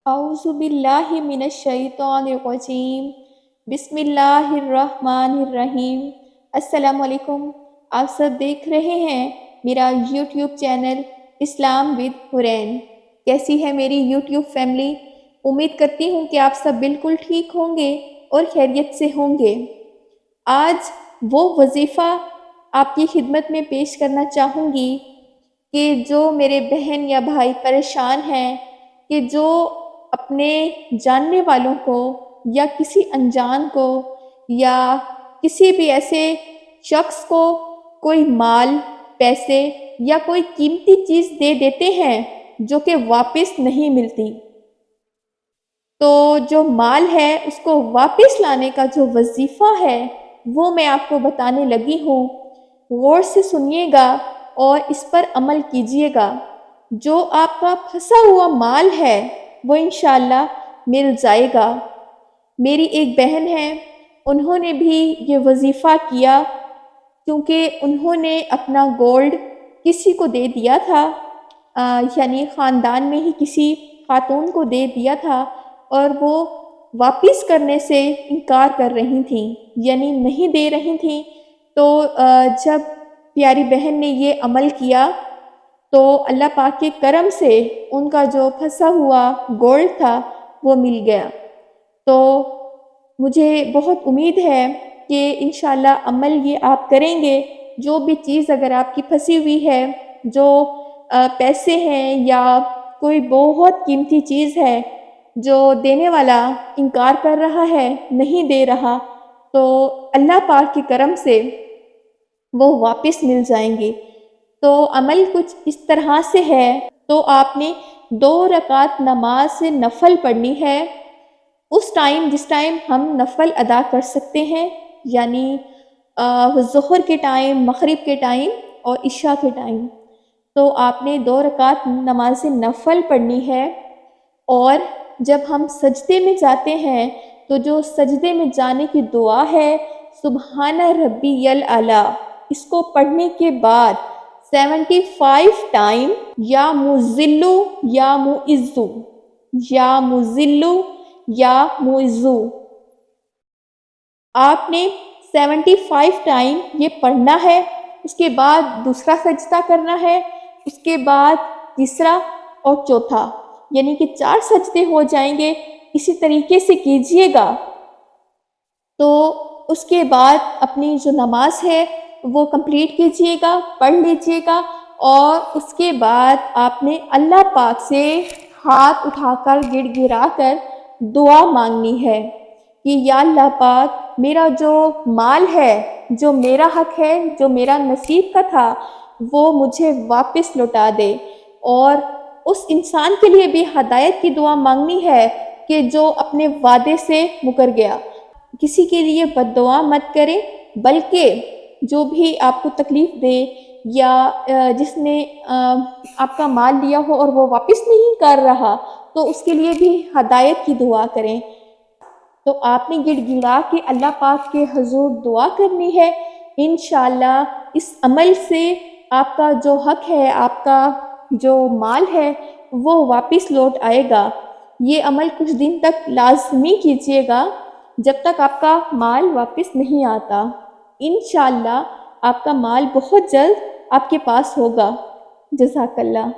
अऊज़ु बिल्लाहि मिनश्शैतानिर्रजीम बिस्मिल्लाहिर्रहमानिर्रहीम। अस्सलामु अलैकुम। आप सब देख रहे हैं मेरा YouTube channel Islam with Hurain. कैसी है मेरी यूट्यूब फैमिली? उम्मीद करती हूँ कि आप सब बिल्कुल ठीक होंगे और खैरियत से होंगे। आज वो वजीफ़ा आपकी खिदमत में पेश करना चाहूँगी कि जो मेरे बहन या भाई परेशान हैं कि जो अपने जानने वालों को या किसी अनजान को या किसी भी ऐसे शख्स को कोई माल, पैसे या कोई कीमती चीज़ दे देते हैं जो कि वापस नहीं मिलती। तो जो माल है उसको वापस लाने का जो वजीफ़ा है वो मैं आपको बताने लगी हूँ। गौर से सुनिएगा और इस पर अमल कीजिएगा। जो आपका फंसा हुआ माल है वो इंशाअल्लाह मिल जाएगा। मेरी एक बहन है, उन्होंने भी ये वजीफ़ा किया क्योंकि उन्होंने अपना गोल्ड किसी को दे दिया था, यानी ख़ानदान में ही किसी खातून को दे दिया था और वो वापस करने से इनकार कर रही थी, यानी नहीं दे रही थी। तो जब प्यारी बहन ने ये अमल किया तो अल्लाह पाक के करम से उनका जो फंसा हुआ गोल्ड था वो मिल गया। तो मुझे बहुत उम्मीद है कि इंशाअल्लाह अमल ये आप करेंगे। जो भी चीज़ अगर आपकी फंसी हुई है, जो पैसे हैं या कोई बहुत कीमती चीज़ है जो देने वाला इनकार कर रहा है, नहीं दे रहा, तो अल्लाह पाक के करम से वो वापस मिल जाएंगे। तो अमल कुछ इस तरह से है। तो आपने 2 रकात नमाज से नफल पढ़नी है उस टाइम जिस टाइम हम नफल अदा कर सकते हैं, यानी ज़ोहर के टाइम, मगरिब के टाइम और इशा के टाइम। तो आपने 2 रकात नमाज नफल पढ़नी है। और जब हम सजदे में जाते हैं तो जो सजदे में जाने की दुआ है सुबहाना रब्बियल आला, इसको पढ़ने के बाद 75 टाइम या मुज़िल्लु या मुइज़्ज़ु, या मुज़िल्लु या मुइज़्ज़ु, आपने 75 टाइम ये पढ़ना है। उसके बाद दूसरा सजदा करना है, उसके बाद तीसरा और चौथा, यानी कि 4 सजदे हो जाएंगे। इसी तरीके से कीजिएगा। तो उसके बाद अपनी जो नमाज है वो कंप्लीट कीजिएगा, पढ़ लीजिएगा और उसके बाद आपने अल्लाह पाक से हाथ उठाकर गिड़गिड़ा कर दुआ मांगनी है कि या अल्लाह पाक, मेरा जो माल है, जो मेरा हक है, जो मेरा नसीब का था, वो मुझे वापस लौटा दे। और उस इंसान के लिए भी हदायत की दुआ मांगनी है कि जो अपने वादे से मुकर गया। किसी के लिए बद्दुआ मत करें, बल्कि जो भी आपको तकलीफ़ दे या जिसने आपका माल लिया हो और वो वापस नहीं कर रहा, तो उसके लिए भी हदायत की दुआ करें। तो आपने गिड़गिड़ा के अल्लाह पाक के हुज़ूर दुआ करनी है। इंशाअल्लाह इस अमल से आपका जो हक है, आपका जो माल है, वो वापस लौट आएगा। ये अमल कुछ दिन तक लाज़मी कीजिएगा जब तक आपका माल वापस नहीं आता। इंशाअल्लाह आपका माल बहुत जल्द आपके पास होगा। जज़ाकल्लाह।